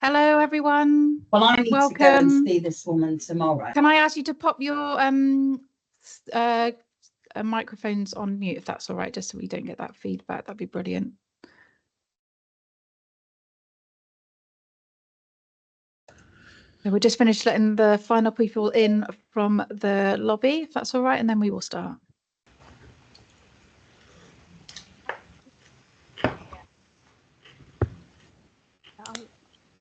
Hello, everyone. Well, I need to go and see this woman tomorrow. Can I ask you to pop your microphones on mute, if that's all right, just so we don't get that feedback? That'd be brilliant. So we'll just finish letting the final people in from the lobby, if that's all right, and then we will start.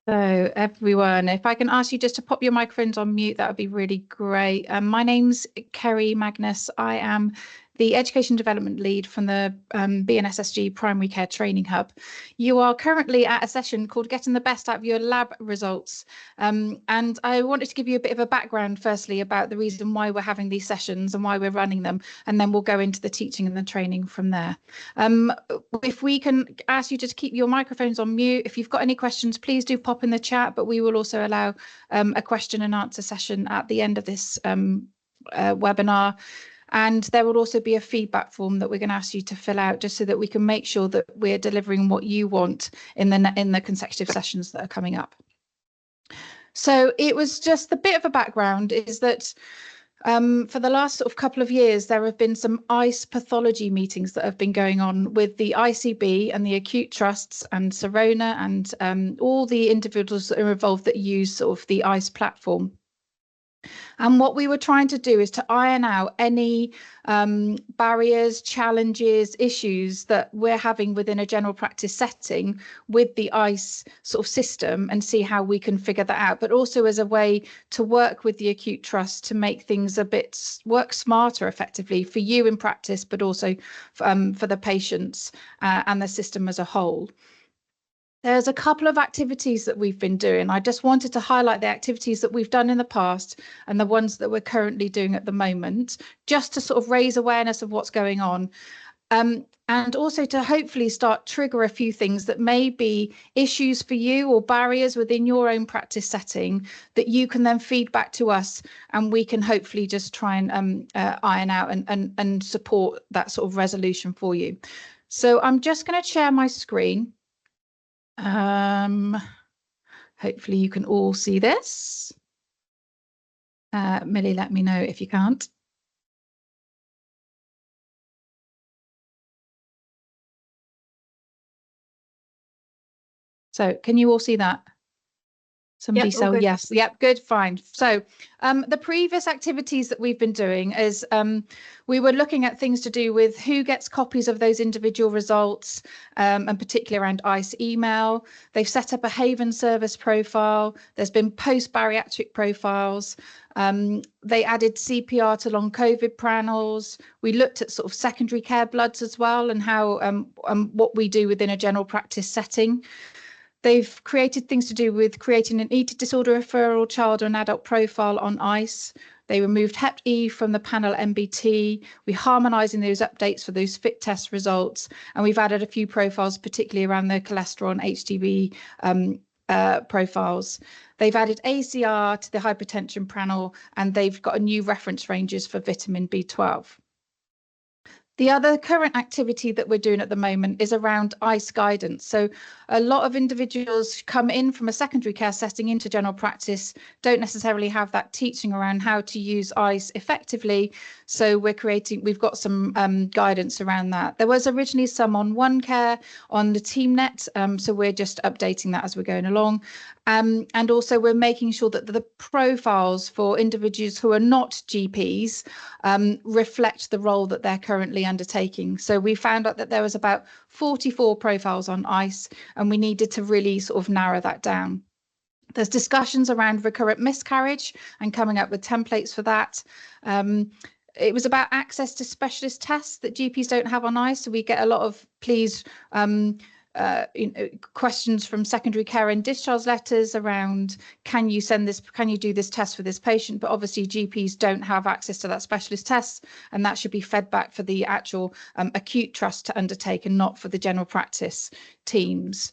So everyone, if I can ask you just to pop your microphones on mute, that would be really great. My name's Kerry Magnus. I am the Education Development Lead from the BNSSG Primary Care Training Hub. You are currently at a session called Getting the Best Out of Your Lab Results. And I wanted to give you a bit of a background, firstly, about the reason why we're having these sessions and why we're running them, and then we'll go into the teaching and the training from there. If we can ask you to keep your microphones on mute, if you've got any questions, please do pop in the chat, but we will also allow a question and answer session at the end of this webinar. And there will also be a feedback form that we're going to ask you to fill out, just so that we can make sure that we're delivering what you want in the consecutive sessions that are coming up. So it was just a bit of a background is that for the last sort of couple of years, there have been some ICE pathology meetings that have been going on with the ICB and the acute trusts and Sirona and all the individuals that are involved that use sort of the ICE platform. And what we were trying to do is to iron out any barriers, challenges, issues that we're having within a general practice setting with the ICE sort of system and see how we can figure that out, but also as a way to work with the acute trust to make things a bit work smarter effectively for you in practice, but also for the patients and the system as a whole. There's a couple of activities that we've been doing. I just wanted to highlight the activities that we've done in the past and the ones that we're currently doing at the moment, just to sort of raise awareness of what's going on. And also to hopefully start trigger a few things that may be issues for you or barriers within your own practice setting that you can then feed back to us, and we can hopefully just try and iron out and support that sort of resolution for you. So I'm just going to share my screen. Hopefully you can all see this. Millie, let me know if you can't. So can you all see that? Somebody say yes. Yep, good, fine. So the previous activities that we've been doing is we were looking at things to do with who gets copies of those individual results, and particularly around ICE email. They've set up a Haven service profile. There's been post-bariatric profiles. They added CPR to long COVID panels. We looked at sort of secondary care bloods as well, and how what we do within a general practice setting. They've created things to do with creating an eating disorder referral child or an adult profile on ICE. They removed Hep E from the panel MBT. We're harmonising those updates for those fit test results. And we've added a few profiles, particularly around the cholesterol and HDV profiles. They've added ACR to the hypertension panel, and they've got a new reference ranges for vitamin B12. The other current activity that we're doing at the moment is around ICE guidance. So a lot of individuals come in from a secondary care setting into general practice, don't necessarily have that teaching around how to use ICE effectively. So we've got some guidance around that. There was originally some on OneCare on the TeamNet, so we're just updating that as we're going along. And also we're making sure that the profiles for individuals who are not GPs reflect the role that they're currently undertaking. So we found out that there was about 44 profiles on ICE, and we needed to really sort of narrow that down. There's discussions around recurrent miscarriage and coming up with templates for that. It was about access to specialist tests that GPs don't have on ICE. So we get a lot of questions from secondary care and discharge letters around, can you do this test for this patient? But obviously GPs don't have access to that specialist test, and that should be fed back for the actual acute trust to undertake and not for the general practice teams.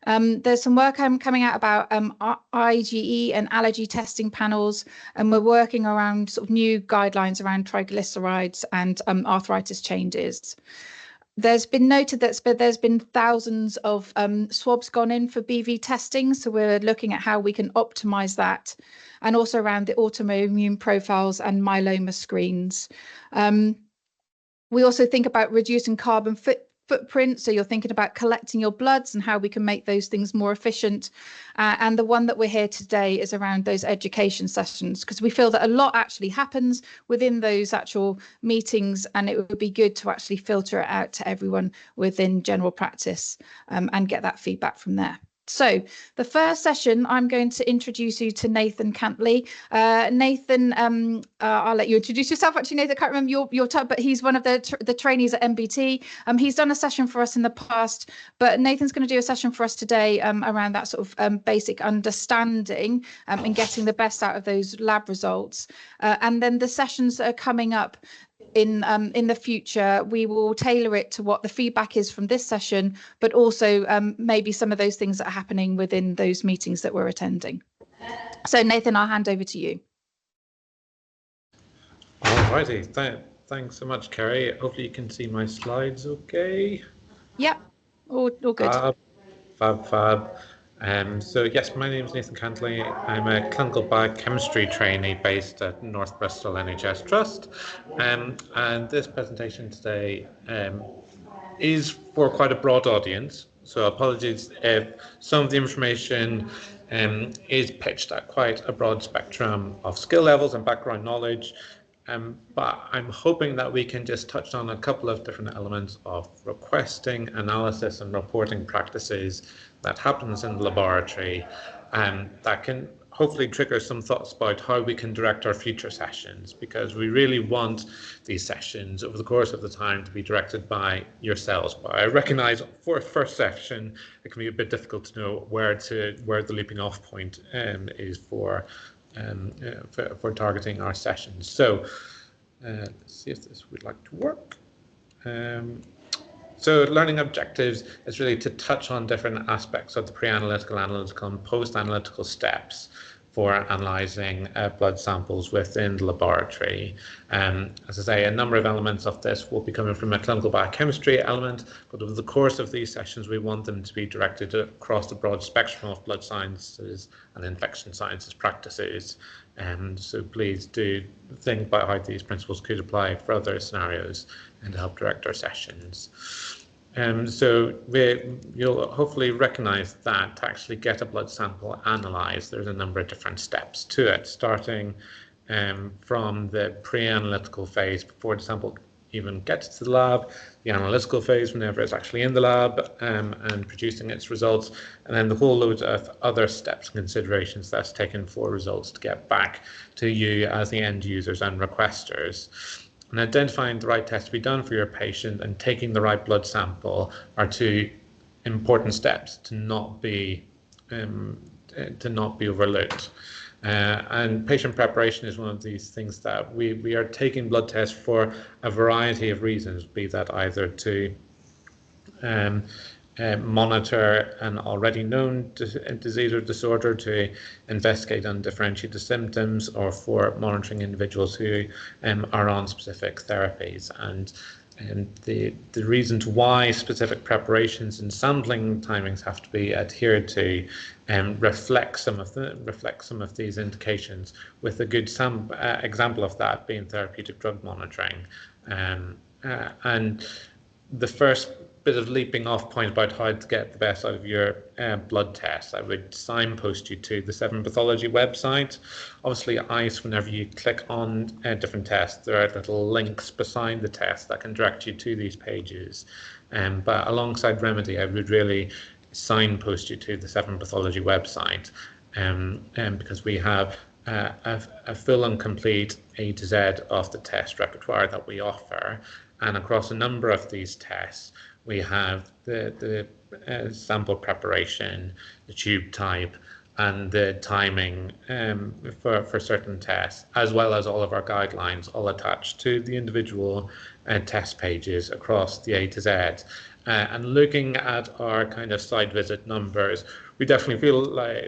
There's some work coming out about IgE and allergy testing panels, and we're working around sort of new guidelines around triglycerides and arthritis changes. there's been noted that there's been thousands of swabs gone in for BV testing. So we're looking at how we can optimize that, and also around the autoimmune profiles and myeloma screens. We also think about reducing carbon footprint. So you're thinking about collecting your bloods and how we can make those things more efficient. And the one that we're here today is around those education sessions, because we feel that a lot actually happens within those actual meetings, and it would be good to actually filter it out to everyone within general practice and get that feedback from there. So the first session, I'm going to introduce you to Nathan Cantley. Nathan, I'll let you introduce yourself. Actually, Nathan, I can't remember your type, but he's one of the trainees at MBT. He's done a session for us in the past, but Nathan's going to do a session for us today around that sort of basic understanding and getting the best out of those lab results. And then the sessions that are coming up in the future, we will tailor it to what the feedback is from this session, but also maybe some of those things that are happening within those meetings that we're attending. So Nathan, I'll hand over to you. All righty, thanks so much, Kerry. Hopefully you can see my slides okay. Yep, all good. Fab. So yes, my name is Nathan Cantley. I'm a clinical biochemistry trainee based at North Bristol NHS Trust. And this presentation today is for quite a broad audience. So apologies if some of the information is pitched at quite a broad spectrum of skill levels and background knowledge. But I'm hoping that we can just touch on a couple of different elements of requesting, analysis and reporting practices that happens in the laboratory, and that can hopefully trigger some thoughts about how we can direct our future sessions, because we really want these sessions over the course of the time to be directed by yourselves. But I recognise for a first session it can be a bit difficult to know where the leaping off point is for targeting our sessions. So let's see if this would like to work. So learning objectives is really to touch on different aspects of the pre-analytical, analytical and post-analytical steps for analysing blood samples within the laboratory. As I say, a number of elements of this will be coming from a clinical biochemistry element, but over the course of these sessions we want them to be directed across the broad spectrum of blood sciences and infection sciences practices. So please do think about how these principles could apply for other scenarios and to help direct our sessions. So you'll hopefully recognise that to actually get a blood sample analysed, there's a number of different steps to it, starting from the pre-analytical phase before the sample even gets to the lab, the analytical phase whenever it's actually in the lab and producing its results, and then the whole load of other steps and considerations that's taken for results to get back to you as the end users and requesters. And identifying the right test to be done for your patient and taking the right blood sample are two important steps to not be overlooked. And patient preparation is one of these things that we are taking blood tests for a variety of reasons, be that either to monitor an already known disease or disorder, to investigate and differentiate the symptoms, or for monitoring individuals who are on specific therapies. And the reasons why specific preparations and sampling timings have to be adhered to reflect some of these indications, with a good example of that being therapeutic drug monitoring. And the first bit of leaping off point about how to get the best out of your blood test, I would signpost you to the Severn Pathology website. Obviously, ICE, whenever you click on different tests, there are little links beside the test that can direct you to these pages. But alongside Remedy, I would really signpost you to the Severn Pathology website, because we have a full and complete A to Z of the test repertoire that we offer. And across a number of these tests, we have the sample preparation, the tube type, and the timing for certain tests, as well as all of our guidelines, all attached to the individual test pages across the A to Z. And looking at our kind of site visit numbers, we definitely feel like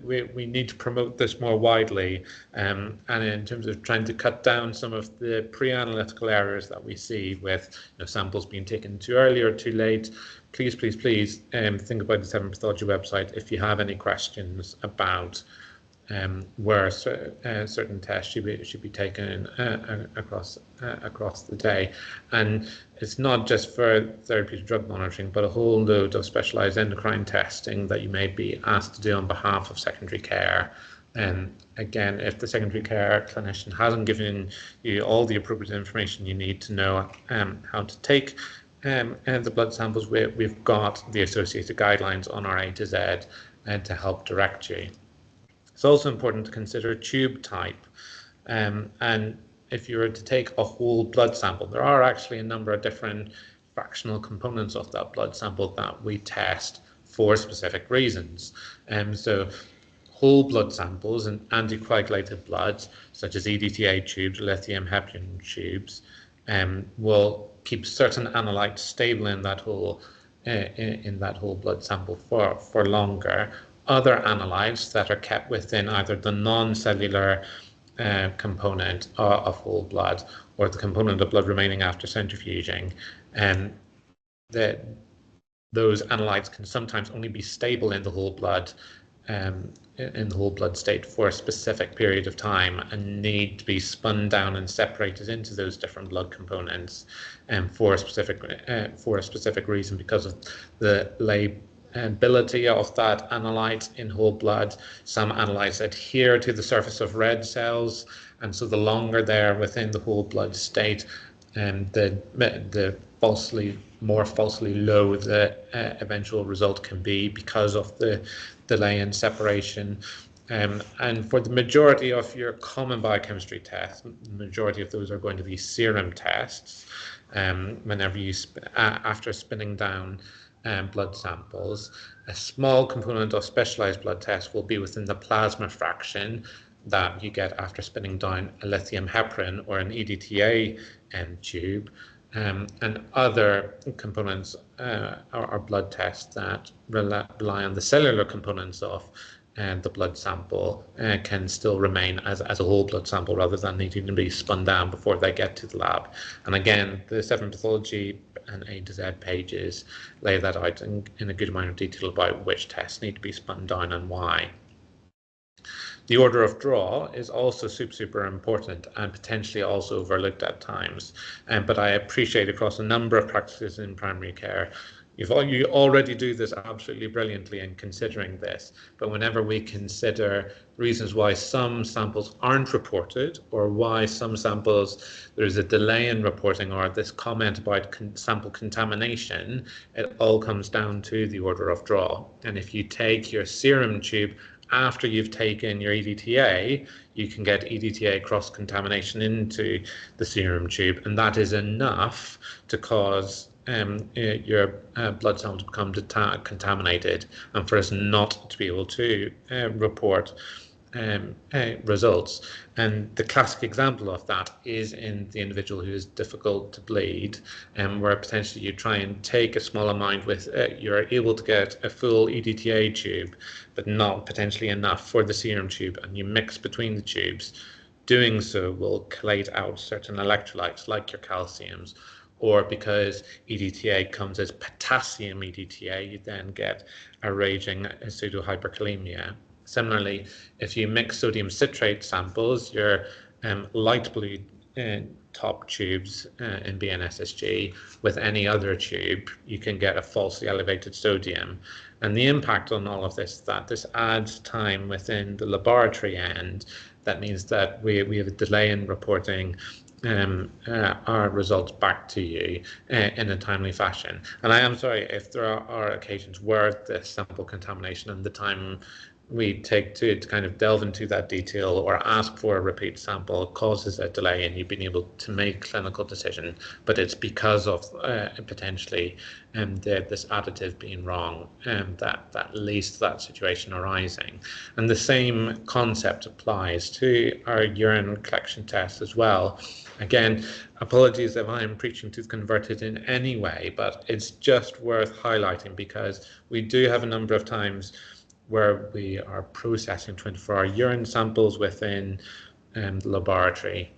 we need to promote this more widely. And in terms of trying to cut down some of the pre-analytical errors that we see with samples being taken too early or too late, please think about the Severn Pathology website if you have any questions about where certain tests should be taken across the day. And it's not just for therapeutic drug monitoring, but a whole load of specialised endocrine testing that you may be asked to do on behalf of secondary care. Again, if the secondary care clinician hasn't given you all the appropriate information you need to know how to take the blood samples, we've got the associated guidelines on our A to Z to help direct you. It's also important to consider tube type, and if you were to take a whole blood sample, there are actually a number of different fractional components of that blood sample that we test for specific reasons. So whole blood samples and anticoagulated bloods, such as EDTA tubes, lithium heparin tubes, will keep certain analytes stable in that whole blood sample for longer. Other analytes that are kept within either the non-cellular component of whole blood or the component of blood remaining after centrifuging, those analytes can sometimes only be stable in the whole blood state for a specific period of time and need to be spun down and separated into those different blood components for a specific reason, because of the ability of that analyte in whole blood. Some analytes adhere to the surface of red cells, and so the longer they're within the whole blood state, the more falsely low the eventual result can be because of the delay in separation. And for the majority of your common biochemistry tests, the majority of those are going to be serum tests. Whenever you after spinning down blood samples, a small component of specialized blood tests will be within the plasma fraction that you get after spinning down a lithium heparin or an EDTA tube, and other components are blood tests that rely on the cellular components of the blood sample can still remain as a whole blood sample rather than needing to be spun down before they get to the lab. And again, the Severn Pathology and A to Z pages lay that out in a good amount of detail about which tests need to be spun down and why. The order of draw is also super important and potentially also overlooked at times. But I appreciate across a number of practices in primary care, you already do this absolutely brilliantly in considering this. But whenever we consider reasons why some samples aren't reported, or why some samples there's a delay in reporting, or this comment about sample contamination, it all comes down to the order of draw. And if you take your serum tube after you've taken your EDTA, you can get EDTA cross-contamination into the serum tube, and that is enough to cause your blood sample to become contaminated and for us not to be able to report results. And the classic example of that is in the individual who is difficult to bleed, where potentially you try and take a small amount with you're able to get a full EDTA tube, but not potentially enough for the serum tube, and you mix between the tubes. Doing so will collate out certain electrolytes like your calciums, or because EDTA comes as potassium EDTA, you then get a raging pseudohyperkalemia. Similarly, if you mix sodium citrate samples, your light blue top tubes in BNSSG with any other tube, you can get a falsely elevated sodium. And the impact on all of this is that this adds time within the laboratory end. That means that we have a delay in reporting our results back to you in a timely fashion. And I am sorry if there are occasions where the sample contamination and the time we take to kind of delve into that detail or ask for a repeat sample causes a delay in you being able to make clinical decision, but it's because of potentially this additive being wrong that leads to that situation arising. And the same concept applies to our urine collection test as well. Again, apologies if I'm preaching to the converted in any way, but it's just worth highlighting because we do have a number of times where we are processing 24-hour urine samples within the laboratory.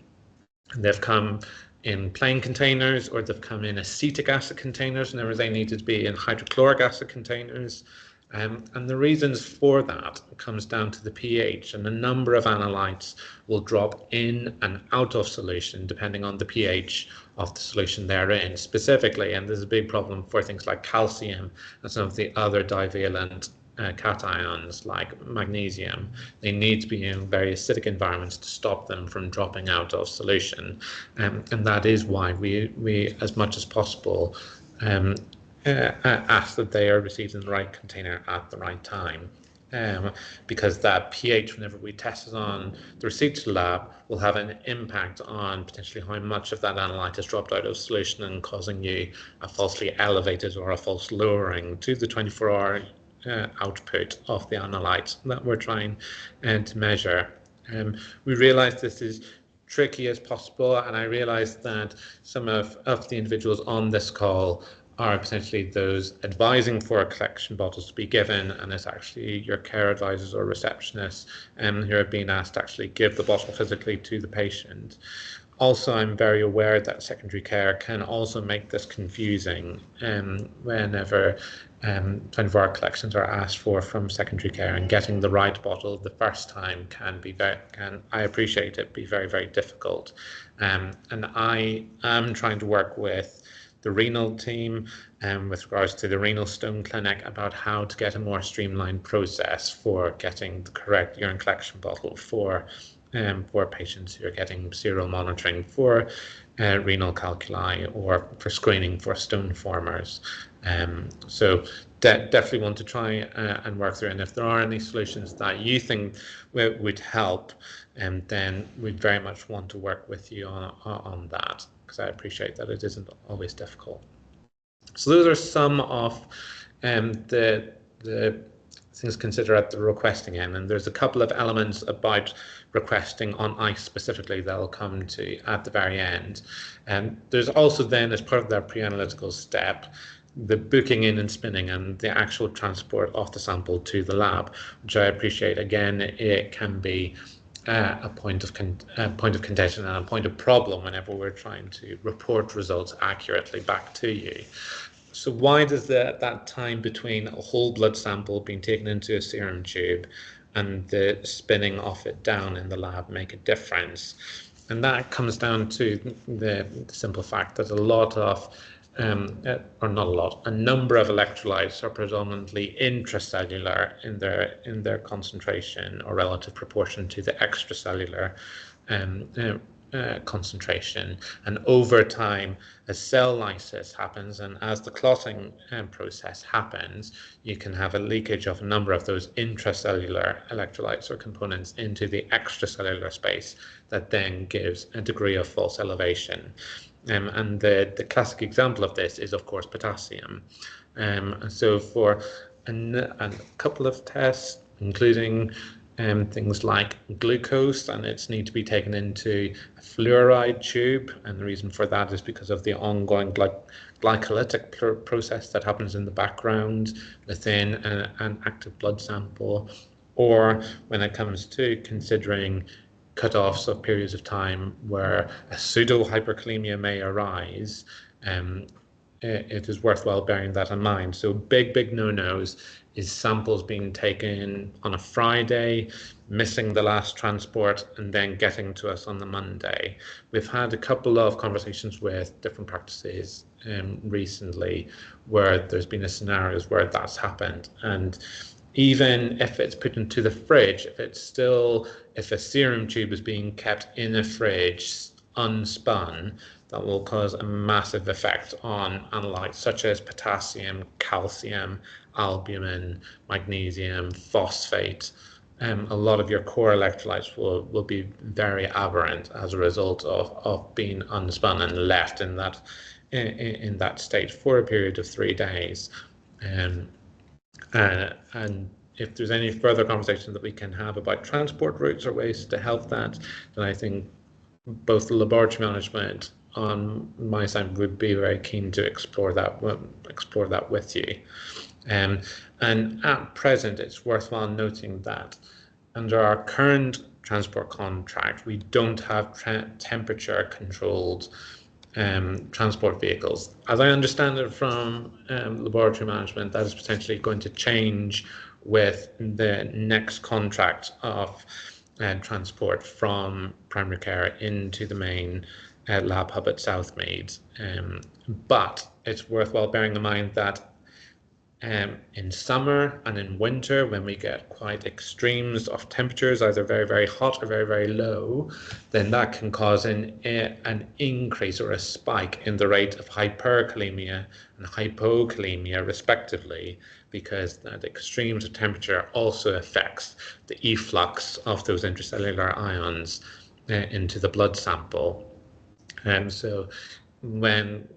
And they've come in plain containers, or they've come in acetic acid containers, whenever they needed to be in hydrochloric acid containers. And the reasons for that comes down to the pH, and the number of analytes will drop in and out of solution depending on the pH of the solution they're in specifically. And there's a big problem for things like calcium and some of the other divalent cations like magnesium. They need to be in very acidic environments to stop them from dropping out of solution, and that is why we as much as possible ask that they are received in the right container at the right time, because that pH, whenever we test it on the receipt to the lab, will have an impact on potentially how much of that analyte has dropped out of solution and causing you a falsely elevated or a false lowering to the 24-hour output of the analyte that we're trying to measure. We realize this is tricky as possible, and I realize that some of the individuals on this call are potentially those advising for collection bottles to be given, and it's actually your care advisors or receptionists who are being asked to actually give the bottle physically to the patient. Also, I'm very aware that secondary care can also make this confusing whenever 24-hour collections are asked for from secondary care, and getting the right bottle the first time can I appreciate it, be very, very difficult. And I am trying to work with the renal team with regards to the Renal Stone Clinic about how to get a more streamlined process for getting the correct urine collection bottle for patients who are getting serial monitoring for renal calculi or for screening for stone formers. So definitely want to try and work through, and if there are any solutions that you think would help, then we'd very much want to work with you on that, because I appreciate that it isn't always difficult. So those are some of the things considered at the requesting end, and there's a couple of elements about requesting on ICE specifically that I'll come to at the very end. And there's also then, as part of that pre-analytical step, the booking in and spinning and the actual transport of the sample to the lab, which I appreciate. Again, it can be a point of contention and a point of problem whenever we're trying to report results accurately back to you. So why does that time between a whole blood sample being taken into a serum tube and the spinning of it down in the lab make a difference? And that comes down to the simple fact that a lot of or not a lot, a number of electrolytes are predominantly intracellular in their concentration or relative proportion to the extracellular concentration. And over time, as cell lysis happens and as the clotting process happens, you can have a leakage of a number of those intracellular electrolytes or components into the extracellular space that then gives a degree of false elevation. And the classic example of this is, of course, potassium. So for a couple of tests, including things like glucose, and it's need to be taken into a fluoride tube, and the reason for that is because of the ongoing glycolytic process that happens in the background within an active blood sample, or when it comes to considering cut-offs of periods of time where a pseudo-hyperkalemia may arise, it is worthwhile bearing that in mind. So big no-nos is samples being taken on a Friday, missing the last transport, and then getting to us on the Monday. We've had a couple of conversations with different practices recently where there's been scenarios where that's happened. And even if it's put into the fridge, if a serum tube is being kept in a fridge unspun, that will cause a massive effect on analytes such as potassium, calcium, albumin, magnesium, phosphate. A lot of your core electrolytes will be very aberrant as a result of being unspun and left in that state for a period of 3 days. And if there's any further conversation that we can have about transport routes or ways to help that, then I think both the laboratory management on my side would be very keen to explore that with you. And at present, it's worthwhile noting that under our current transport contract, we don't have temperature-controlled transport vehicles. As I understand it from laboratory management, that is potentially going to change with the next contract of transport from primary care into the main lab hub at Southmead. But it's worthwhile bearing in mind that in summer and in winter, when we get quite extremes of temperatures, either very, very hot or very, very low, then that can cause an increase or a spike in the rate of hyperkalemia and hypokalemia, respectively, because the extremes of temperature also affects the efflux of those intracellular ions into the blood sample. So when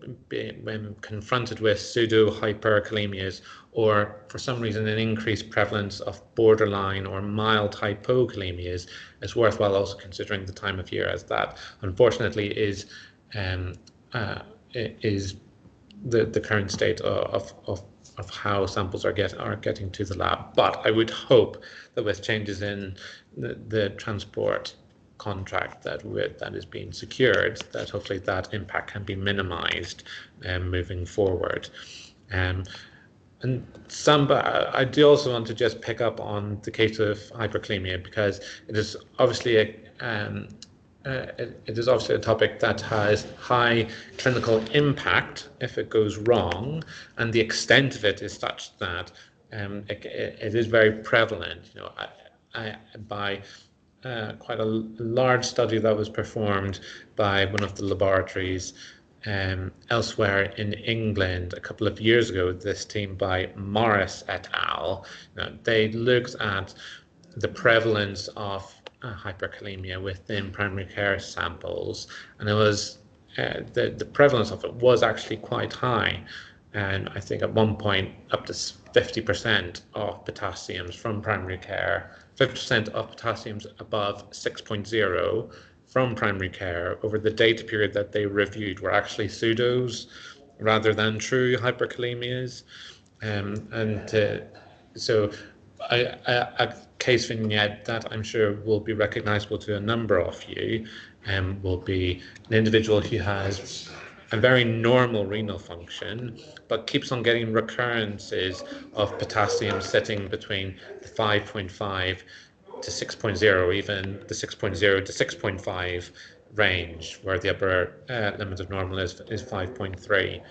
confronted with pseudo hyperkalemias, or for some reason an increased prevalence of borderline or mild hypokalemias, it's worthwhile also considering the time of year, as that unfortunately is the current state of how samples are getting to the lab. But I would hope that with changes in the transport contract that is being secured, that hopefully that impact can be minimized moving forward. And I do also want to just pick up on the case of hyperkalemia, because it is obviously a topic that has high clinical impact if it goes wrong, and the extent of it is such that it is very prevalent. You know, by quite a large study that was performed by one of the laboratories elsewhere in England a couple of years ago, this team by Morris et al. They looked at the prevalence of hyperkalemia within primary care samples, and it was the prevalence of it was actually quite high, and I think at one point up to 50% of potassiums from primary care, 50% of potassiums above 6.0 from primary care over the data period that they reviewed were actually pseudos rather than true hyperkalemias. So a case vignette that I'm sure will be recognizable to a number of you will be an individual who has a very normal renal function, but keeps on getting recurrences of potassium sitting between the 5.5 to 6.0, even the 6.0 to 6.5 range, where the upper limit of normal is 5.3.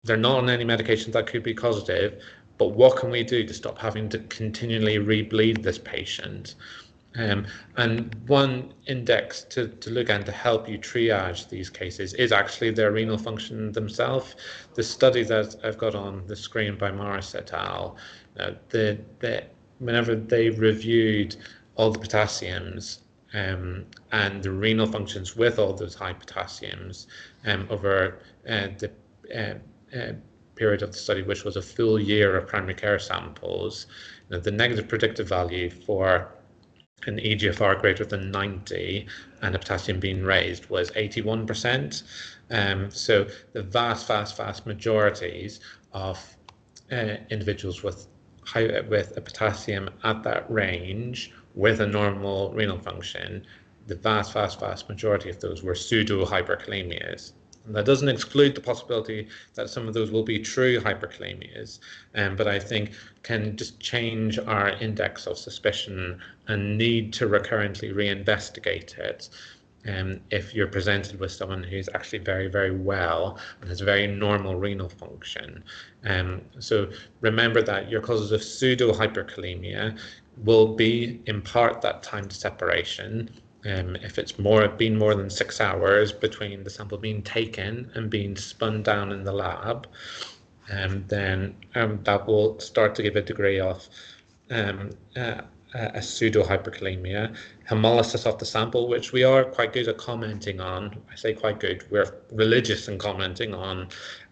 They're not on any medication that could be causative, but what can we do to stop having to continually rebleed this patient? And one index to look at to help you triage these cases is actually their renal function themselves. The study that I've got on the screen by Morris et al., whenever they reviewed all the potassiums and the renal functions with all those high potassiums over the period of the study, which was a full year of primary care samples, the negative predictive value for an EGFR greater than 90 and a potassium being raised was 81%. So the vast majorities of individuals with a potassium at that range with a normal renal function, the vast majority of those were pseudo hyperkalemias. And that doesn't exclude the possibility that some of those will be true hyperkalemias, but I think can just change our index of suspicion and need to recurrently reinvestigate it if you're presented with someone who's actually very, very well and has very normal renal function. So remember that your causes of pseudo hyperkalemia will be in part that time to separation. If it's been more than 6 hours between the sample being taken and being spun down in the lab, then that will start to give a degree of a pseudo-hyperkalemia. Hemolysis of the sample, which we are quite good at commenting on. I say quite good, we're religious in commenting on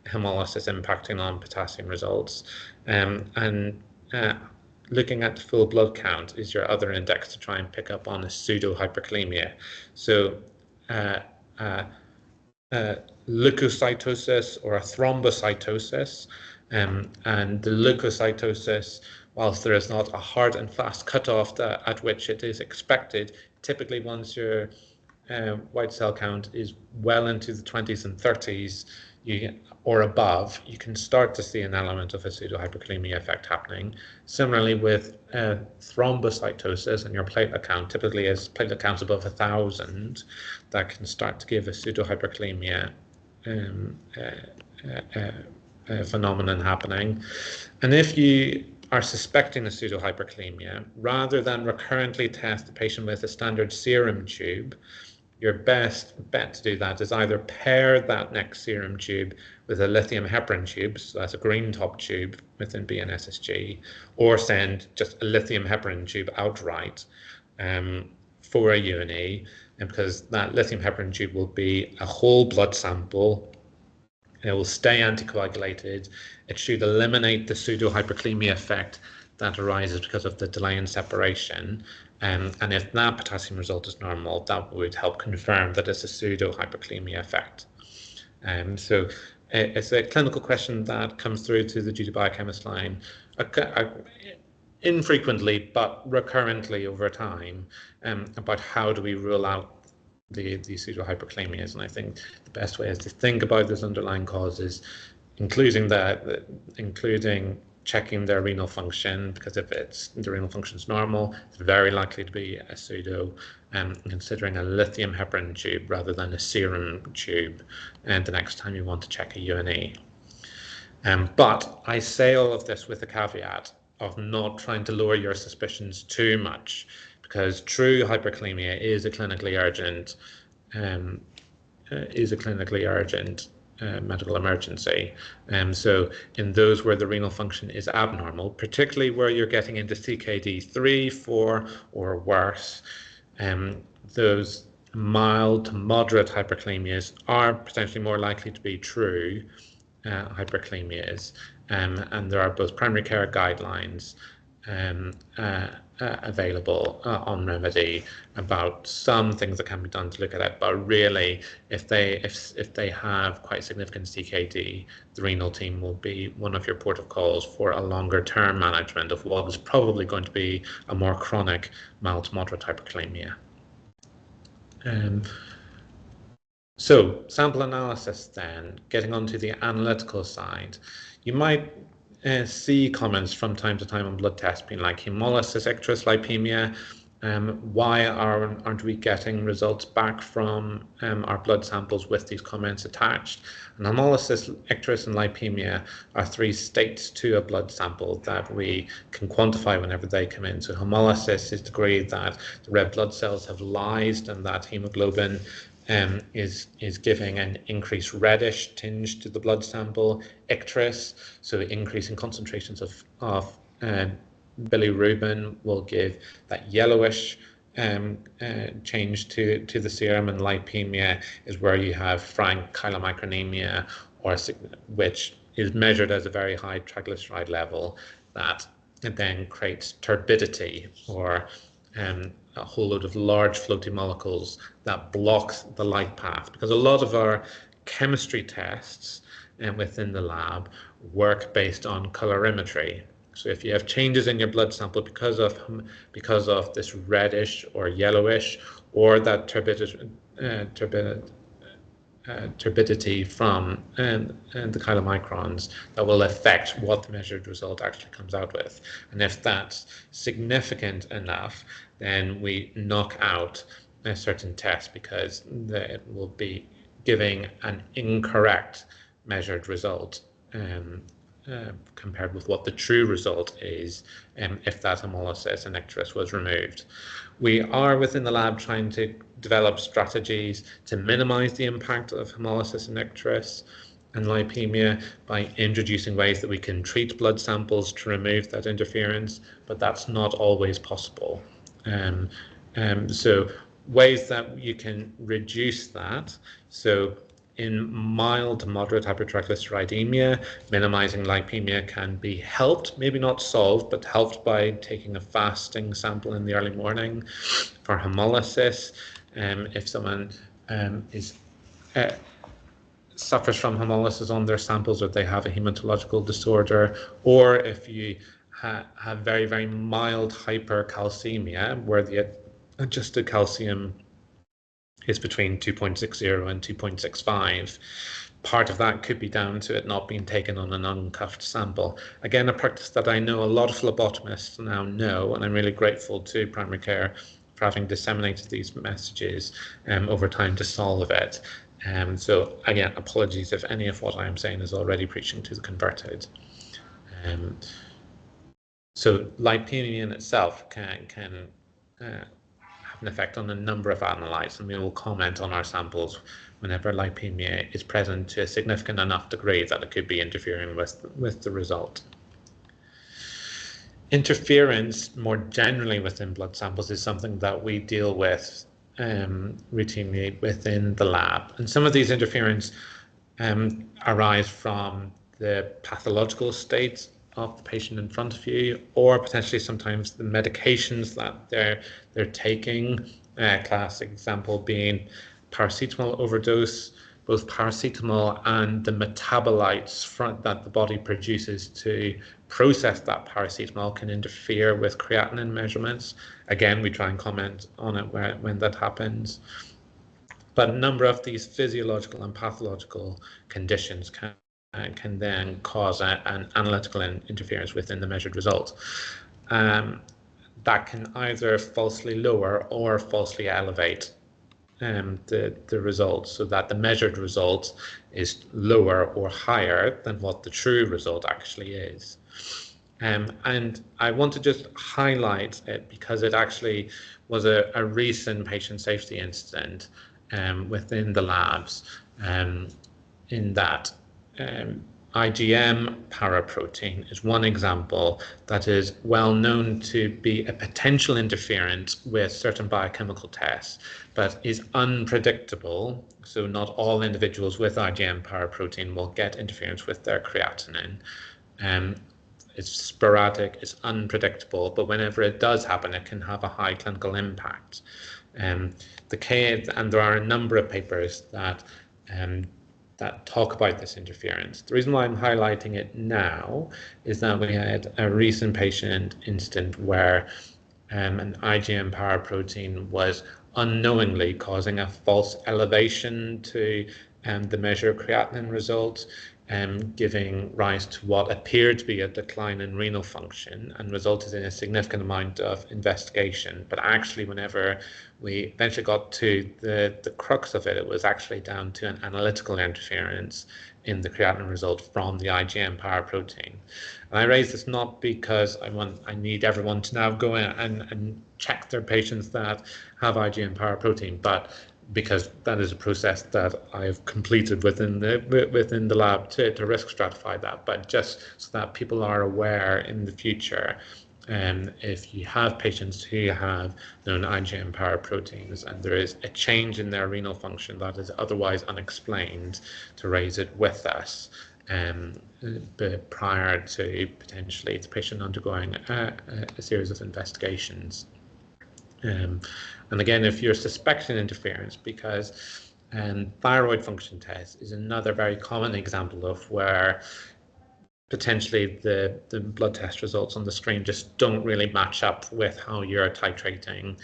hemolysis impacting on potassium results. Looking at the full blood count is your other index to try and pick up on a pseudo-hyperkalemia. So leukocytosis or a thrombocytosis, and the leukocytosis, whilst there is not a hard and fast cutoff at which it is expected, typically once your white cell count is well into the 20s and 30s or above, you can start to see an element of a pseudo-hyperkalemia effect happening. Similarly with thrombocytosis, and your platelet count typically is platelet counts above 1,000, that can start to give a pseudo-hyperkalemia phenomenon happening. And if you are suspecting a pseudo-hyperkalemia, rather than recurrently test the patient with a standard serum tube, your best bet to do that is either pair that next serum tube with a lithium heparin tube, so that's a green top tube within BNSSG, or send just a lithium heparin tube outright for a UNE, and because that lithium heparin tube will be a whole blood sample, it will stay anticoagulated, it should eliminate the pseudo-hyperkalemia effect that arises because of the delay in separation. And if that potassium result is normal, that would help confirm that it's a pseudo-hyperkalemia effect. So it's a clinical question that comes through to the duty biochemist line infrequently, but recurrently over time, about how do we rule out the pseudo-hyperkalemias. And I think the best way is to think about those underlying causes, including checking their renal function, because if the renal function is normal, it's very likely to be a pseudo, considering a lithium heparin tube rather than a serum tube, and the next time you want to check a UNE. But I say all of this with the caveat of not trying to lower your suspicions too much, because true hyperkalemia is a clinically urgent medical emergency. So in those where the renal function is abnormal, particularly where you're getting into CKD 3, 4 or worse, those mild to moderate hyperkalemias are potentially more likely to be true hyperkalemias, and there are both primary care guidelines available on Remedy about some things that can be done to look at it. But really, if they have quite significant CKD, the renal team will be one of your port of calls for a longer term management of what is probably going to be a more chronic mild to moderate hyperkalemia. So sample analysis then, getting onto the analytical side, you might see comments from time to time on blood tests being like hemolysis, icterus, lipemia. Why aren't we getting results back from our blood samples with these comments attached? And hemolysis, icterus, and lipemia are 3 states to a blood sample that we can quantify whenever they come in. So hemolysis is the degree that the red blood cells have lysed and that hemoglobin is giving an increased reddish tinge to the blood sample. Icterus, so increasing concentrations of bilirubin, will give that yellowish change to the serum, and lipemia is where you have frank chylomicronemia, which is measured as a very high triglyceride level that then creates turbidity, or a whole load of large floaty molecules that block the light path, because a lot of our chemistry tests within the lab work based on colorimetry. So if you have changes in your blood sample because of this reddish or yellowish, or that turbidity from the chylomicrons, that will affect what the measured result actually comes out with. And if that's significant enough, then we knock out a certain test, because it will be giving an incorrect measured result compared with what the true result is if that hemolysis and icterus was removed. We are within the lab trying to develop strategies to minimize the impact of hemolysis and icterus. and lipemia by introducing ways that we can treat blood samples to remove that interference, but that's not always possible. So ways that you can reduce that. So in mild to moderate hypertriglyceridemia, minimizing lipemia can be helped, maybe not solved, but helped by taking a fasting sample in the early morning. For hemolysis, if someone suffers from hemolysis on their samples, or they have a hematological disorder, or if you have very, very mild hypercalcemia, where the adjusted calcium is between 2.60 and 2.65. Part of that could be down to it not being taken on an uncuffed sample. Again, a practice that I know a lot of phlebotomists now know, and I'm really grateful to primary care for having disseminated these messages over time to solve it. So again, apologies if any of what I'm saying is already preaching to the converted. So lipemia in itself can have an effect on a number of analytes, and we will comment on our samples whenever lipemia is present to a significant enough degree that it could be interfering with the result. Interference more generally within blood samples is something that we deal with routinely within the lab, and some of these interference arise from the pathological state of the patient in front of you, or potentially sometimes the medications that they're taking. Classic example being paracetamol overdose. Both paracetamol and the metabolites that the body produces to process that paracetamol can interfere with creatinine measurements. Again, we try and comment on it when that happens. But a number of these physiological and pathological conditions can then cause an analytical interference within the measured result. That can either falsely lower or falsely elevate the result, so that the measured result is lower or higher than what the true result actually is. And I want to just highlight it because it actually was a recent patient safety incident within the labs, in that IgM paraprotein is one example that is well known to be a potential interference with certain biochemical tests, but is unpredictable. So not all individuals with IgM paraprotein will get interference with their creatinine. It's sporadic, it's unpredictable, but whenever it does happen, it can have a high clinical impact. And there are a number of papers that talk about this interference. The reason why I'm highlighting it now is that we had a recent patient incident where an IgM paraprotein was unknowingly causing a false elevation to the measure of creatinine results, giving rise to what appeared to be a decline in renal function and resulted in a significant amount of investigation. But actually, whenever we eventually got to the crux of it, it was actually down to an analytical interference in the creatinine result from the IgM paraprotein. And I raise this not because I need everyone to now go in and check their patients that have IgM paraprotein, but because that is a process that I've completed within the lab to risk stratify that, but just so that people are aware in the future, if you have patients who have known IgM paraproteins and there is a change in their renal function that is otherwise unexplained, to raise it with us prior to potentially the patient undergoing a series of investigations. And again, if you're suspecting interference, because thyroid function test is another very common example of where potentially the blood test results on the screen just don't really match up with how you're titrating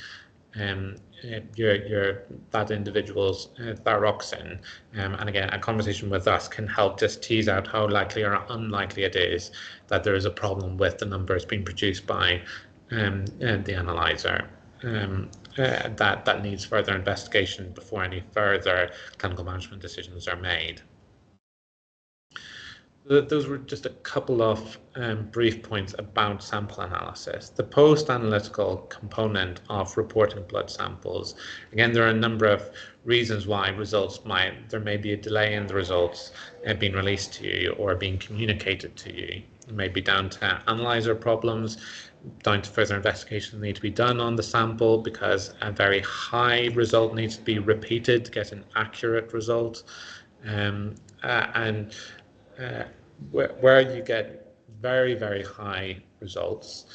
that individual's thyroxine. And again, a conversation with us can help just tease out how likely or unlikely it is that there is a problem with the numbers being produced by the analyzer. That needs further investigation before any further clinical management decisions are made. Those were just a couple of brief points about sample analysis. The post-analytical component of reporting blood samples, again, there are a number of reasons why there may be a delay in the results being released to you or being communicated to you. It may be down to analyzer problems, down to further investigation need to be done on the sample because a very high result needs to be repeated to get an accurate result. Where you get very, very high results,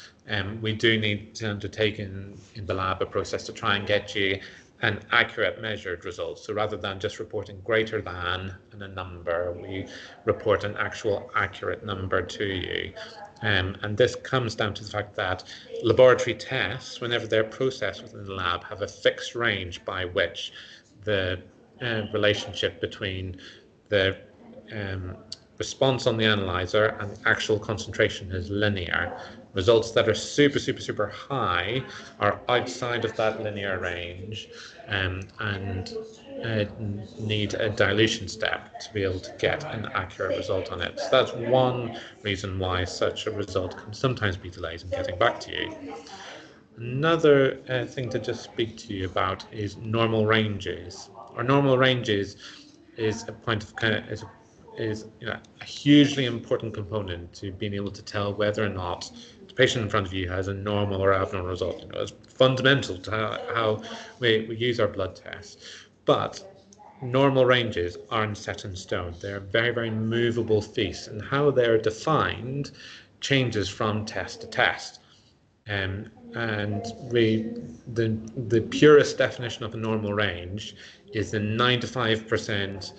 we do need to undertake in the lab a process to try and get you an accurate measured result. So rather than just reporting greater than and a number, we report an actual accurate number to you. And this comes down to the fact that laboratory tests, whenever they're processed within the lab, have a fixed range by which the relationship between the response on the analyzer and the actual concentration is linear. Results that are super, super, super high are outside of that linear range and need a dilution step to be able to get an accurate result on it. So that's one reason why such a result can sometimes be delayed in getting back to you. Another thing to just speak to you about is normal ranges. Our normal ranges is a point of is a hugely important component to being able to tell whether or not the patient in front of you has a normal or abnormal result. It's fundamental to how we use our blood tests. But normal ranges aren't set in stone. They're very, very movable feasts, and how they're defined changes from test to test. And the purest definition of a normal range is the 95%,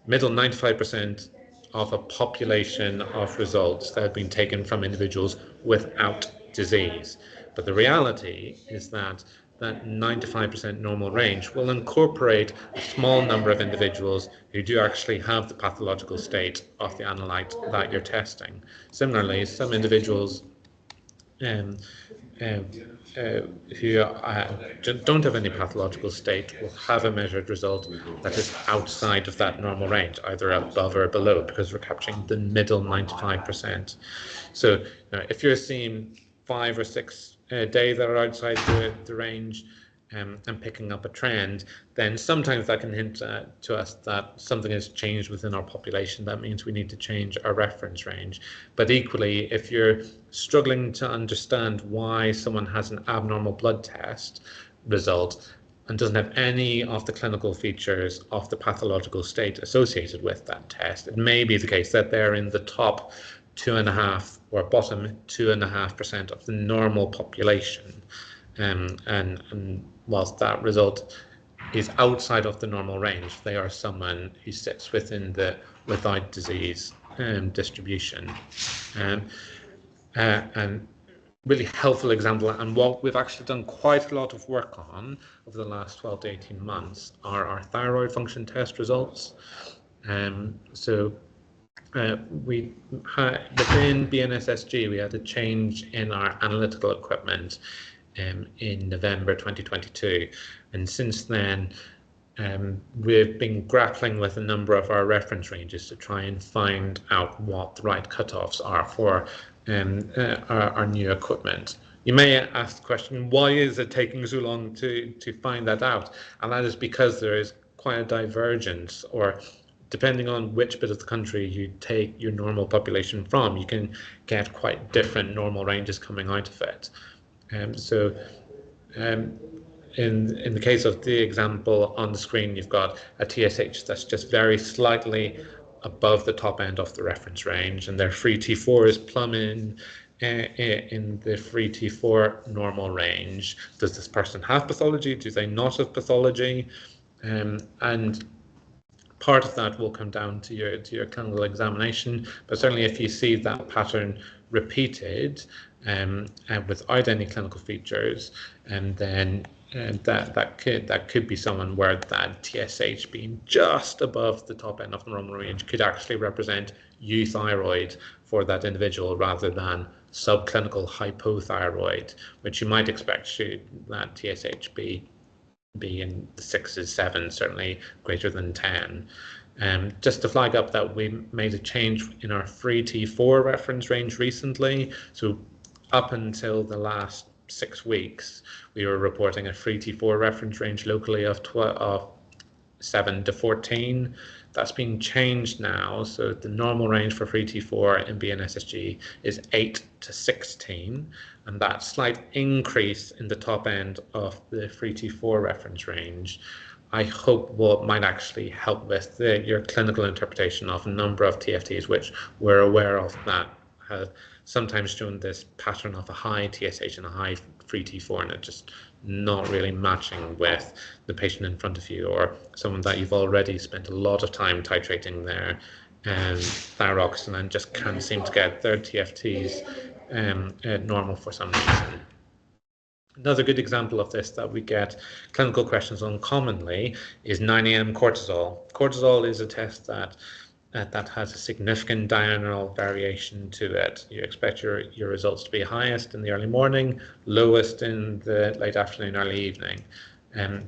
middle 95% of a population of results that have been taken from individuals without disease. But the reality is that that 95% normal range will incorporate a small number of individuals who do actually have the pathological state of the analyte that you're testing. Similarly, some individuals who don't have any pathological state will have a measured result that is outside of that normal range, either above or below, because we're capturing the middle 95%. So if you're seeing 5 or 6 days that are outside the range and picking up a trend, then sometimes that can hint to us that something has changed within our population. That means we need to change our reference range. But equally, if you're struggling to understand why someone has an abnormal blood test result and doesn't have any of the clinical features of the pathological state associated with that test, it may be the case that they're in the top 2.5 or bottom 2.5% of the normal population. And whilst that result is outside of the normal range, they are someone who sits within the without disease distribution. And really helpful example, and what we've actually done quite a lot of work on over the last 12 to 18 months are our thyroid function test results. We had, within BNSSG, we had a change in our analytical equipment in November 2022, and since then we've been grappling with a number of our reference ranges to try and find out what the right cutoffs are for our new equipment. You may ask the question, why is it taking so long to find that out? And that is because there is quite a divergence, or depending on which bit of the country you take your normal population from, you can get quite different normal ranges coming out of it. In the case of the example on the screen, you've got a TSH that's just very slightly above the top end of the reference range, and their free T4 is plumb in the free T4 normal range. Does this person have pathology? Do they not have pathology? And part of that will come down to your clinical examination, but certainly if you see that pattern repeated and without any clinical features, and then that could be someone where that TSH being just above the top end of the normal range could actually represent euthyroid for that individual rather than subclinical hypothyroid, which you might expect should that TSH be in the 6s, 7s, certainly greater than 10. Just to flag up that we made a change in our free T4 reference range recently. So up until the last 6 weeks, we were reporting a free T4 reference range locally of 7 to 14. That's been changed now, so the normal range for free T4 in BNSSG is 8 to 16, and that slight increase in the top end of the free T4 reference range, I hope might actually help with your clinical interpretation of a number of TFTs, which we're aware of that have sometimes shown this pattern of a high TSH and a high free T4, and it just not really matching with the patient in front of you or someone that you've already spent a lot of time titrating their thyroxine and just can't seem to get their TFTs normal for some reason. Another good example of this that we get clinical questions on commonly is 9am cortisol. Cortisol is a test that has a significant diurnal variation to it. You expect your results to be highest in the early morning, lowest in the late afternoon, early evening.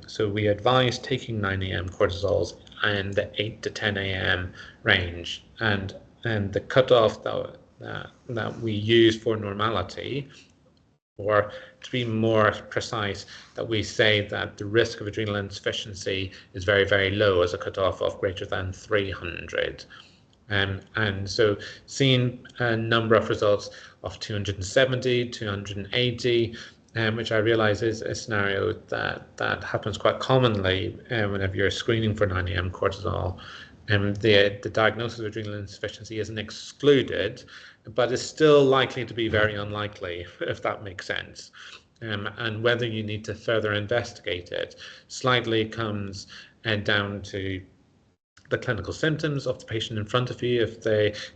So we advise taking 9am cortisols in the 8 to 10 a.m. range. And the cutoff that we use for normality, or to be more precise, that we say that the risk of adrenal insufficiency is very, very low as a cutoff of greater than 300. And so seeing a number of results of 270, 280, which I realize is a scenario that happens quite commonly whenever you're screening for 9am cortisol. The diagnosis of adrenal insufficiency isn't excluded, but it's still likely to be very unlikely, if that makes sense. And whether you need to further investigate it slightly comes down to the clinical symptoms of the patient in front of you.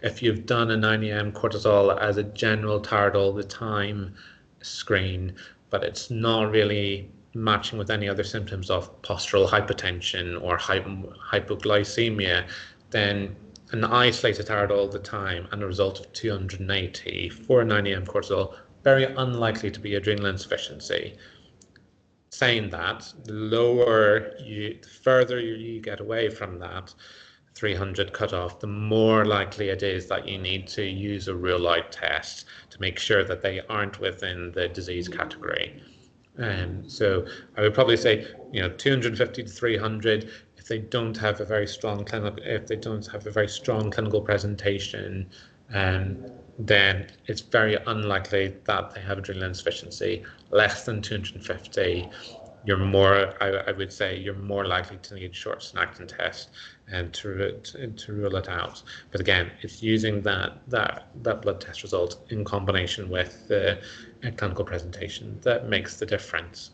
If you've done a 9am cortisol as a general tired all the time screen, but it's not really matching with any other symptoms of postural hypertension or hypoglycemia, then an isolated tired all the time and a result of 280 for a 9am cortisol, very unlikely to be adrenal insufficiency. Saying that, the further you get away from that 300 cutoff, the more likely it is that you need to use a rule-out test to make sure that they aren't within the disease category. So I would probably say, 250 to 300. If they don't have a very strong clinical presentation, then it's very unlikely that they have adrenal insufficiency. Less than 250, I would say you're more likely to need short synactin test and to rule it out. But again, it's using that blood test result in combination with the clinical presentation that makes the difference.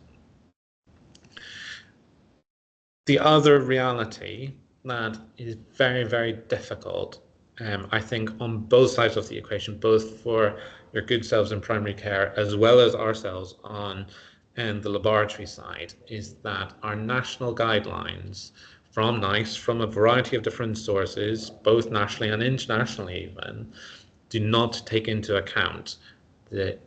The other reality that is very, very difficult, I think, on both sides of the equation, both for your good selves in primary care as well as ourselves on the laboratory side, is that our national guidelines from NICE, from a variety of different sources, both nationally and internationally even, do not take into account the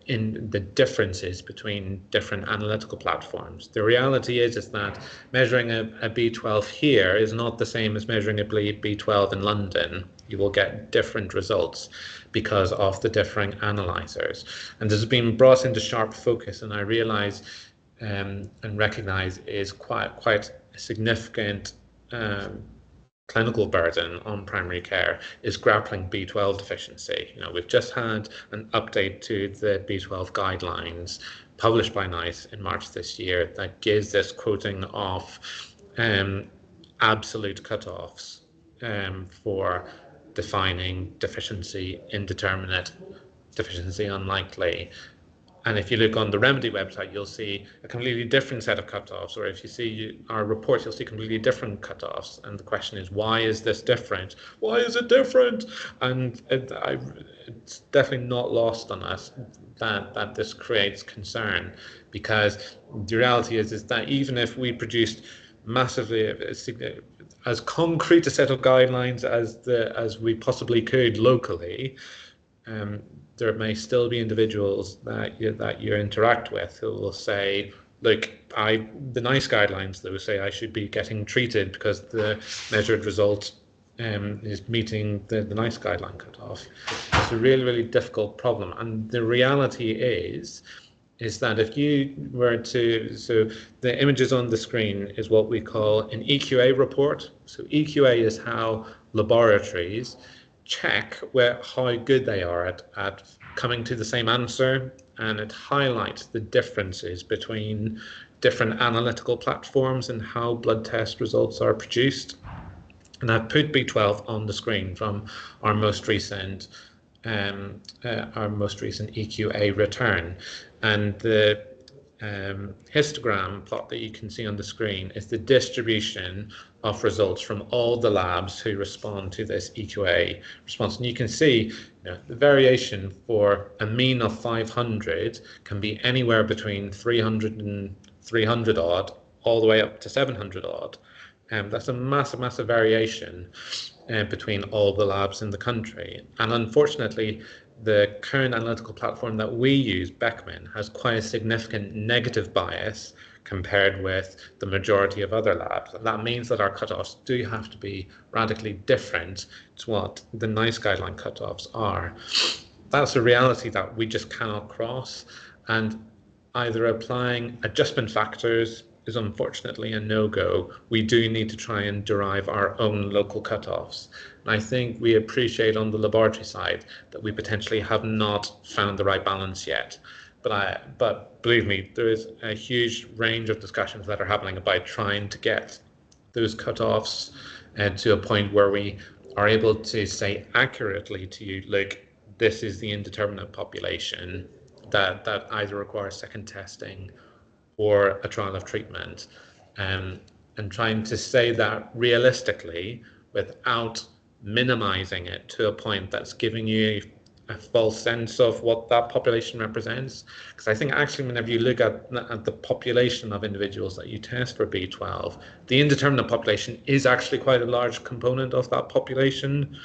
differences between different analytical platforms. The reality is that measuring a B12 here is not the same as measuring a B12 in London. You will get different results because of the differing analyzers. And this has been brought into sharp focus, and I realize and recognize is quite a significant clinical burden on primary care is grappling B12 deficiency. We've just had an update to the B12 guidelines published by NICE in March this year that gives this quoting of absolute cutoffs for defining deficiency indeterminate, deficiency unlikely. And if you look on the Remedy website, you'll see a completely different set of cutoffs, or if you see our report, you'll see completely different cutoffs. And the question is, why is this different? Why is it different? And it's definitely not lost on us that this creates concern, because the reality is that even if we produced massively as concrete a set of guidelines as we possibly could locally, there may still be individuals that you interact with who will say, look, the NICE guidelines, though, say I should be getting treated because the measured result is meeting the NICE guideline cutoff. It's a really, really difficult problem. And the reality is is that if you were to, so the images on the screen is what we call an EQA report. So EQA is how laboratories check how good they are at coming to the same answer, and it highlights the differences between different analytical platforms and how blood test results are produced. And I've put B12 on the screen from our most recent EQA return, and the histogram plot that you can see on the screen is the distribution of results from all the labs who respond to this EQA response. And you can see, the variation for a mean of 500 can be anywhere between 300 and 300 odd, all the way up to 700 odd. That's a massive variation between all the labs in the country. And unfortunately, the current analytical platform that we use, Beckman, has quite a significant negative bias compared with the majority of other labs. And that means that our cutoffs do have to be radically different to what the NICE guideline cutoffs are. That's a reality that we just cannot cross, and either applying adjustment factors is unfortunately a no-go. We do need to try and derive our own local cutoffs. And I think we appreciate on the laboratory side that we potentially have not found the right balance yet. But believe me, there is a huge range of discussions that are happening about trying to get those cutoffs to a point where we are able to say accurately to you, look, this is the indeterminate population that either requires second testing or a trial of treatment, and trying to say that realistically without minimizing it to a point that's giving you a false sense of what that population represents. Because I think actually whenever you look at the population of individuals that you test for B12, the indeterminate population is actually quite a large component of that population,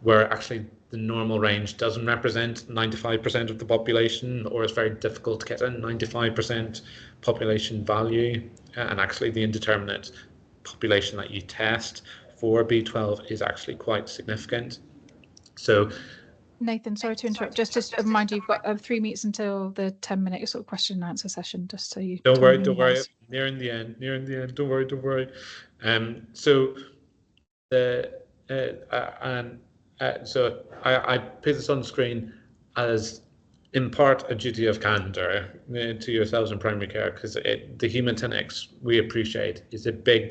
where actually the normal range doesn't represent 95% of the population, or it's very difficult to get a 95% population value. And actually the indeterminate population that you test for B12 is actually quite significant. So Nathan, sorry to interrupt. Just to remind you, you've got 3 minutes until the 10-minute sort of question and answer session, just so you... Don't worry. Nearing the end. Don't worry. So I put this on the screen as in part a duty of candor to yourselves in primary care, because the human 10x we appreciate is a big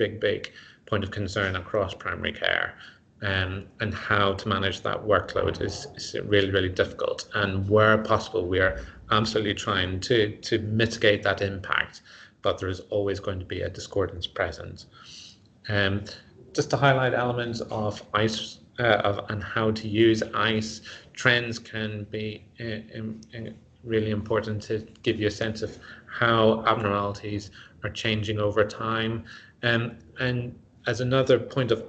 point of concern across primary care, and how to manage that workload is really difficult. And where possible, we are absolutely trying to mitigate that impact, but there is always going to be a discordance present. Just to highlight elements of ICE and how to use ICE, trends can be really important to give you a sense of how abnormalities are changing over time. And as another point of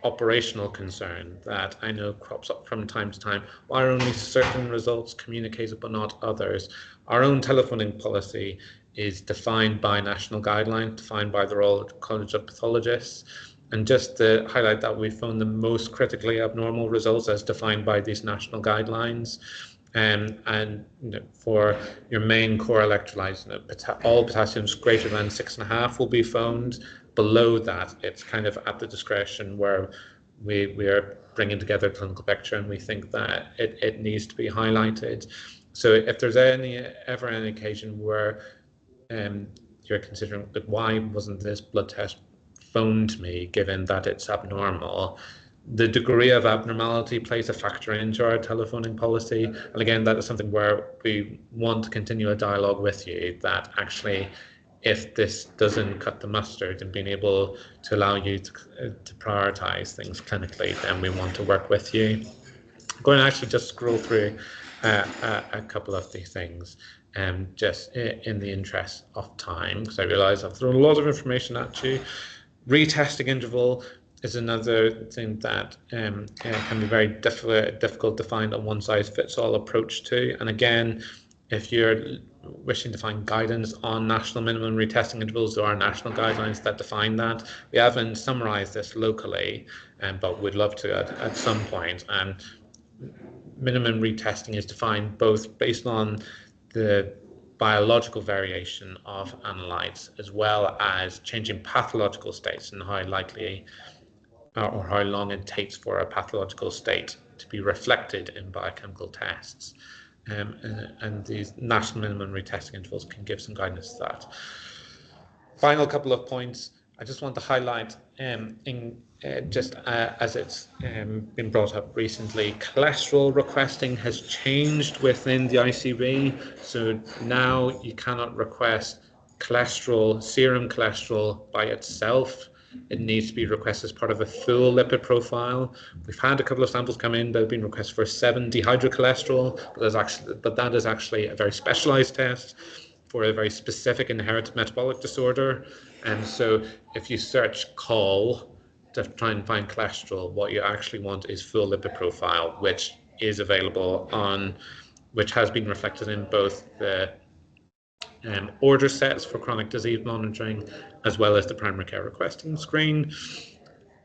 operational concern that I know crops up from time to time, why are only certain results communicated but not others? Our own telephoning policy is defined by national guidelines, defined by the Royal College of Pathologists. And just to highlight that, we found the most critically abnormal results as defined by these national guidelines. And for your main core electrolytes, all potassiums greater than 6.5 will be found. Below that, it's kind of at the discretion where we are bringing together a clinical picture, and we think that it needs to be highlighted. So if there's ever any occasion where you're considering, but why wasn't this blood test phoned to me, given that it's abnormal, the degree of abnormality plays a factor into our telephoning policy. And again, that is something where we want to continue a dialogue with you, that actually, if this doesn't cut the mustard and being able to allow you to prioritize things clinically, then we want to work with you. I'm going to actually just scroll through a couple of these things, just in the interest of time, because I realize I've thrown a lot of information at you. Retesting interval is another thing that can be very difficult to find a one-size-fits-all approach to. And again, if you're wishing to find guidance on national minimum retesting intervals, there are national guidelines that define that. We haven't summarized this locally, but we'd love to at some point. And minimum retesting is defined both based on the biological variation of analytes, as well as changing pathological states and how likely or how long it takes for a pathological state to be reflected in biochemical tests. And these national minimum retesting intervals can give some guidance to that. Final couple of points I just want to highlight, as it's been brought up recently, cholesterol requesting has changed within the ICB. So now you cannot request serum cholesterol by itself. It needs to be requested as part of a full lipid profile. We've had a couple of samples come in that have been requested for 7-dehydrocholesterol, but that is actually a very specialized test for a very specific inherited metabolic disorder. And so if you search call to try and find cholesterol, what you actually want is full lipid profile, which is available which has been reflected in both the order sets for chronic disease monitoring, as well as the primary care requesting screen.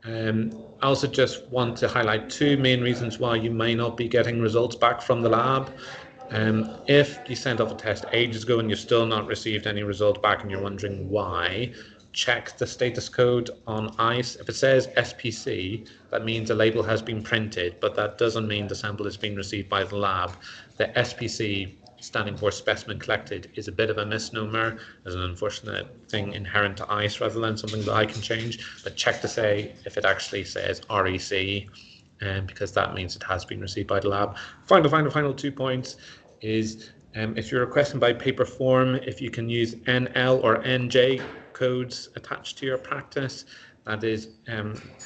I also just want to highlight 2 main reasons why you may not be getting results back from the lab. If you sent off a test ages ago and you've still not received any result back and you're wondering why, check the status code on ICE. If it says SPC, that means a label has been printed, but that doesn't mean the sample is being received by the lab. The SPC, standing for specimen collected, is a bit of a misnomer. There's an unfortunate thing inherent to ICE rather than something that I can change, but check to say if it actually says REC, because that means it has been received by the lab. Final 2 points is if you're requesting by paper form, if you can use NL or NJ codes attached to your practice, that is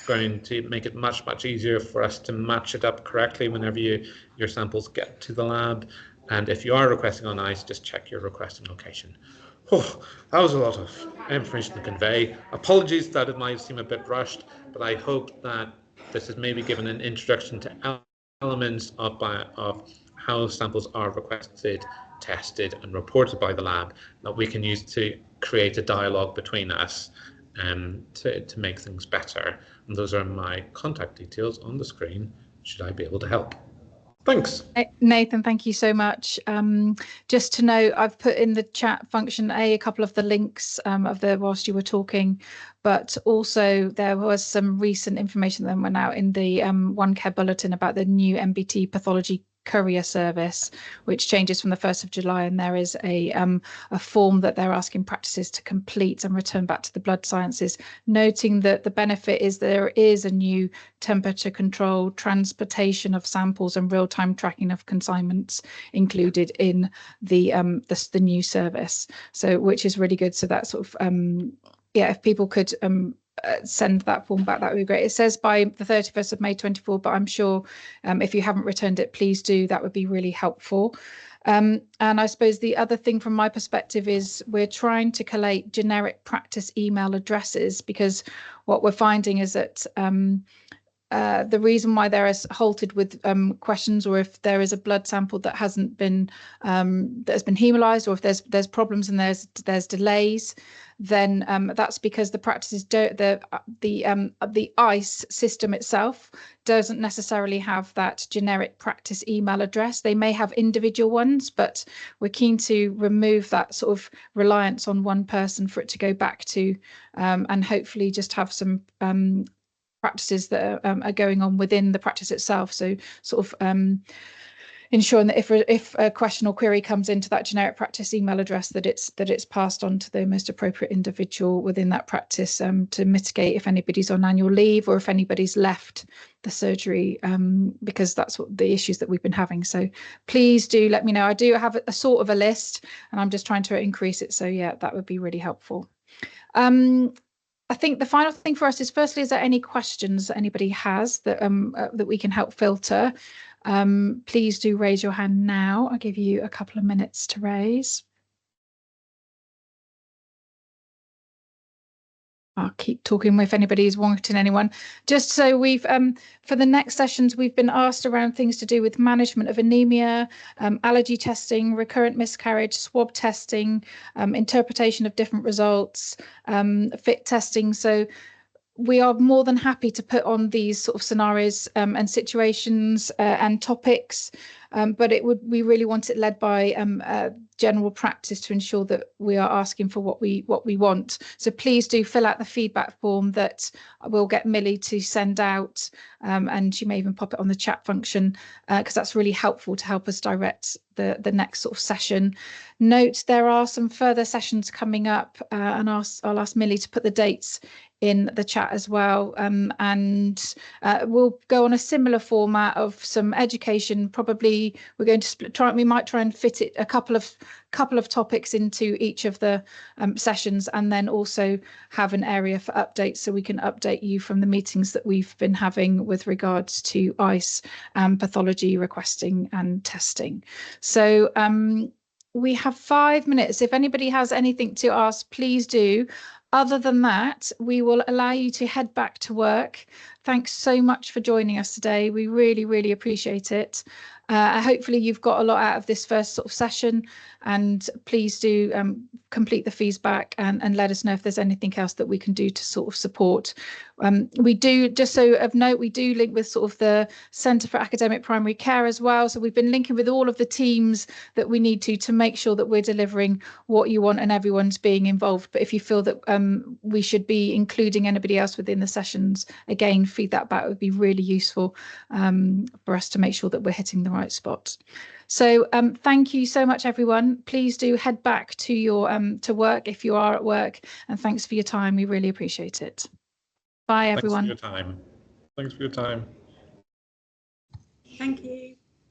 going to make it much easier for us to match it up correctly whenever your samples get to the lab. And if you are requesting on ICE, just check your requesting location. Oh, that was a lot of information to convey. Apologies that it might seem a bit rushed, but I hope that this has maybe given an introduction to elements of how samples are requested, tested, and reported by the lab that we can use to create a dialogue between us to make things better. And those are my contact details on the screen, should I be able to help. Thanks. Nathan, thank you so much. Just to know, I've put in the chat function a couple of the links whilst you were talking, but also there was some recent information that went out in the OneCare bulletin about the new MBT pathology courier service, which changes from the 1st of July, and there is a form that they're asking practices to complete and return back to the blood sciences, noting that the benefit is there is a new temperature control, transportation of samples and real-time tracking of consignments included in the new service, so which is really good. So that sort of if people could send that form back, that would be great. It says by the 31st of May 24, but I'm sure if you haven't returned it, please do. That would be really helpful. And I suppose the other thing from my perspective is we're trying to collate generic practice email addresses, because what we're finding is that the reason why there is halted with questions, or if there is a blood sample that hasn't been that has been hemolyzed, or if there's problems and there's delays, then that's because the practices don't, the ICE system itself doesn't necessarily have that generic practice email address. They may have individual ones, but we're keen to remove that sort of reliance on one person for it to go back to, and hopefully just have some practices that are going on within the practice itself. So sort of ensuring that if a question or query comes into that generic practice email address, that it's passed on to the most appropriate individual within that practice, to mitigate if anybody's on annual leave or if anybody's left the surgery, because that's what the issues that we've been having. So please do let me know. I do have a sort of a list, and I'm just trying to increase it. So yeah, that would be really helpful. I think the final thing for us is, firstly, is there any questions that anybody has that that we can help filter? Please do raise your hand now. I'll give you a couple of minutes to raise. I'll keep talking if anybody's wanting anyone. Just so we've, for the next sessions, we've been asked around things to do with management of anemia, allergy testing, recurrent miscarriage, swab testing, interpretation of different results, fit testing. So we are more than happy to put on these sort of scenarios and situations and topics, but we really want it led by general practice to ensure that we are asking for what we want. So please do fill out the feedback form that we'll get Millie to send out, and you may even pop it on the chat function, because that's really helpful to help us direct the next sort of session. Note there are some further sessions coming up, and I'll ask Millie to put the dates in the chat as well, and we'll go on a similar format of some education. Probably we're going to we might try and fit it a couple of topics into each of the sessions, and then also have an area for updates, so we can update you from the meetings that we've been having with regards to ICE and pathology requesting and testing. So we have 5 minutes. If anybody has anything to ask, please do. Other than that, we will allow you to head back to work. Thanks so much for joining us today. We really, really appreciate it. Hopefully you've got a lot out of this first sort of session, and please do complete the feedback and let us know if there's anything else that we can do to sort of support. We do, just so of note, we do link with sort of the Centre for Academic Primary Care as well. So we've been linking with all of the teams that we need to make sure that we're delivering what you want and everyone's being involved. But if you feel that we should be including anybody else within the sessions, again, feed that back. It would be really useful for us to make sure that we're hitting the right spot. So thank you so much, everyone. Please do head back to your to work if you are at work, and thanks for your time. We really appreciate it. Bye, everyone. Thanks for your time. Thanks for your time. Thank you.